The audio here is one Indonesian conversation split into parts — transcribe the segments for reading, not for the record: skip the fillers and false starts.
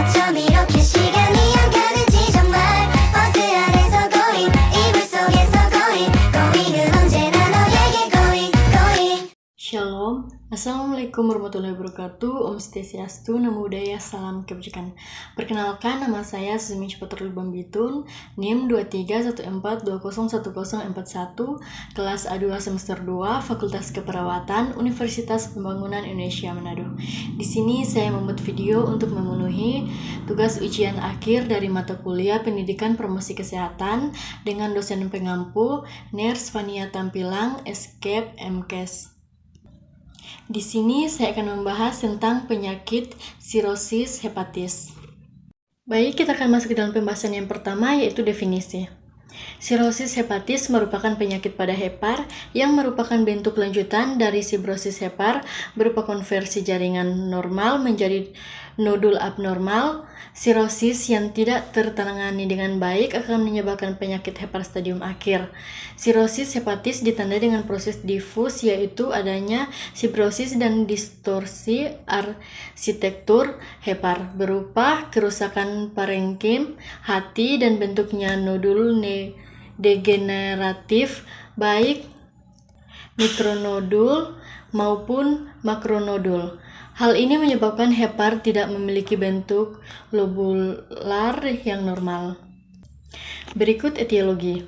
어쩜 이렇게 시간이 안 가는지 정말 버스 안에서 고잉 이불 속에서 고잉 고잉은 언제나 너에게 고잉 고잉. Shalom, Assalamualaikum warahmatullahi wabarakatuh. Om Swastiastu, Namo Buddhaya, salam kebajikan. Perkenalkan, nama saya Suzmi Cipatrul Bambitun, NIM 2314201041, kelas A2 semester 2, Fakultas Keperawatan, Universitas Pembangunan Indonesia Manado. Di sini saya membuat video untuk memenuhi tugas ujian akhir dari mata kuliah Pendidikan Promosi Kesehatan dengan dosen pengampu Ners Fania Tampilang, Escape MKes. Di sini saya akan membahas tentang penyakit sirosis hepatis. Baik, kita akan masuk ke dalam pembahasan yang pertama, yaitu definisi. Sirosis hepatis merupakan penyakit pada hepar yang merupakan bentuk lanjutan dari fibrosis hepar berupa konversi jaringan normal menjadi nodul abnormal. Sirosis yang tidak tertangani dengan baik akan menyebabkan penyakit hepar stadium akhir. Sirosis hepatis ditandai dengan proses difus, yaitu adanya fibrosis dan distorsi arsitektur hepar berupa kerusakan parenkim, hati, dan bentuknya nodul degeneratif baik mikronodul maupun makronodul. Hal ini menyebabkan hepar tidak memiliki bentuk lobular yang normal. Berikut etiologi.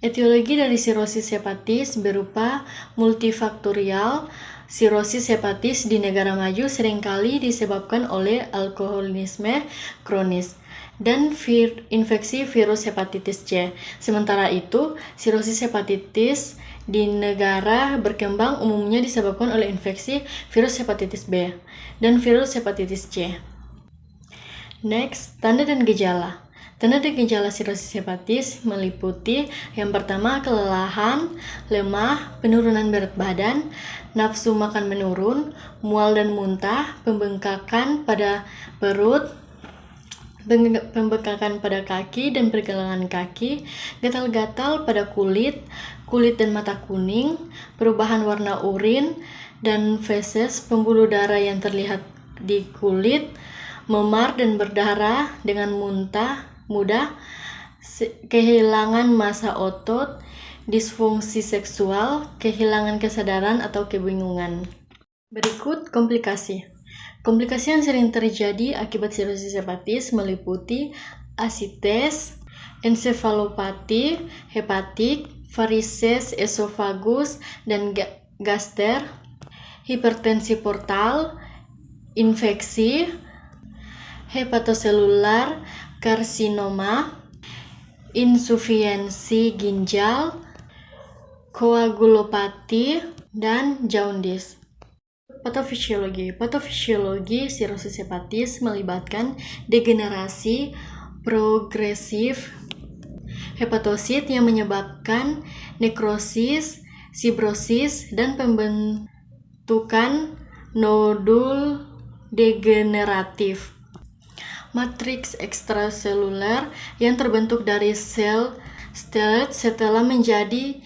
Etiologi dari sirosis hepatis berupa multifaktorial. Sirosis hepatis di negara maju seringkali disebabkan oleh alkoholisme kronis dan infeksi virus hepatitis C. Sementara itu, sirosis hepatitis di negara berkembang umumnya disebabkan oleh infeksi virus hepatitis B dan virus hepatitis C. Next, tanda dan gejala. Tanda dan gejala sirosis hepatis meliputi yang pertama kelelahan, lemah, penurunan berat badan, nafsu makan menurun, mual dan muntah, pembengkakan pada perut, pembengkakan pada kaki dan pergelangan kaki, gatal-gatal pada kulit dan mata kuning, perubahan warna urin dan feses, pembuluh darah yang terlihat di kulit, memar dan berdarah dengan mudah, kehilangan massa otot, disfungsi seksual, kehilangan kesadaran atau kebingungan. Berikut komplikasi. Komplikasi yang sering terjadi akibat sirosis hepatis meliputi asites, ensefalopati hepatik, varises esofagus dan gaster, hipertensi portal, infeksi, hepatoselular karsinoma, insufiensi ginjal, koagulopati, dan jaundice. Patofisiologi sirosis hepatis melibatkan degenerasi progresif hepatosit yang menyebabkan nekrosis, fibrosis, dan pembentukan nodul degeneratif. Matriks ekstraseluler yang terbentuk dari sel stellate setelah menjadi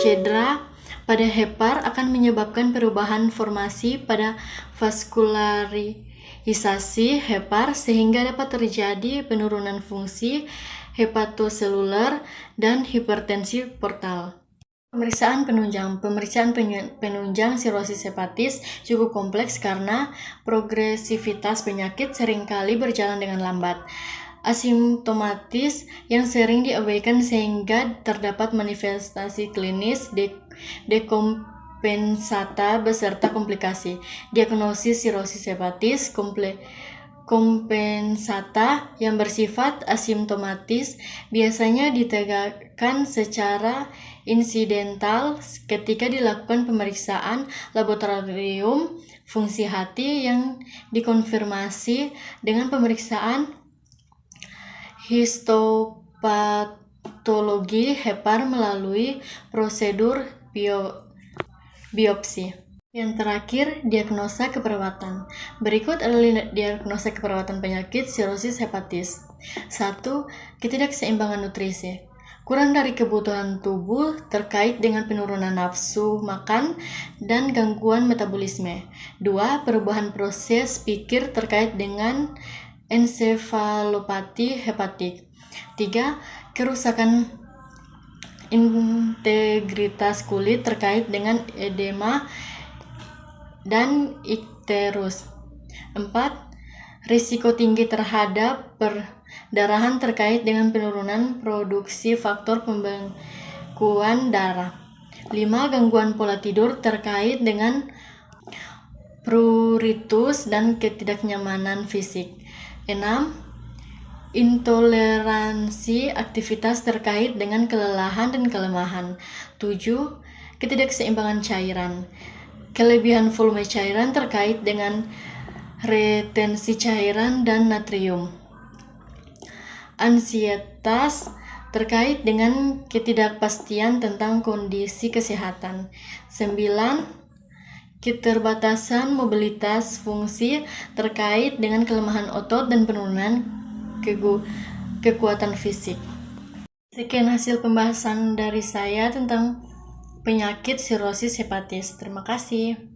cedera pada hepar akan menyebabkan perubahan formasi pada vaskularisasi hepar sehingga dapat terjadi penurunan fungsi hepatoseluler dan hipertensi portal. Pemeriksaan penunjang. Pemeriksaan penunjang sirosis hepatis cukup kompleks karena progresivitas penyakit seringkali berjalan dengan lambat, asimptomatis yang sering diabaikan sehingga terdapat manifestasi klinis dekompensata beserta komplikasi. Diagnosis sirosis hepatis kompensata yang bersifat asimptomatis biasanya ditegakkan secara insidental ketika dilakukan pemeriksaan laboratorium fungsi hati yang dikonfirmasi dengan pemeriksaan histopatologi hepar melalui prosedur biopsi. Yang terakhir, diagnosa keperawatan. Berikut adalah diagnosa keperawatan penyakit sirosis hepatis. 1. Ketidakseimbangan nutrisi. Kurang dari kebutuhan tubuh terkait dengan penurunan nafsu makan dan gangguan metabolisme. 2. Perubahan proses pikir terkait dengan ensefalopati hepatik. 3. Kerusakan integritas kulit terkait dengan edema dan ikterus. 4. Risiko tinggi terhadap perdarahan terkait dengan penurunan produksi faktor pembekuan darah. 5. Gangguan pola tidur terkait dengan pruritus dan ketidaknyamanan fisik. 6. Intoleransi aktivitas terkait dengan kelelahan dan kelemahan. 7. Ketidakseimbangan cairan. Kelebihan volume cairan terkait dengan retensi cairan dan natrium. Ansietas terkait dengan ketidakpastian tentang kondisi kesehatan. 9. Keterbatasan mobilitas fungsi terkait dengan kelemahan otot dan penurunan kekuatan fisik. Sekian hasil pembahasan dari saya tentang penyakit sirosis hepatis. Terima kasih.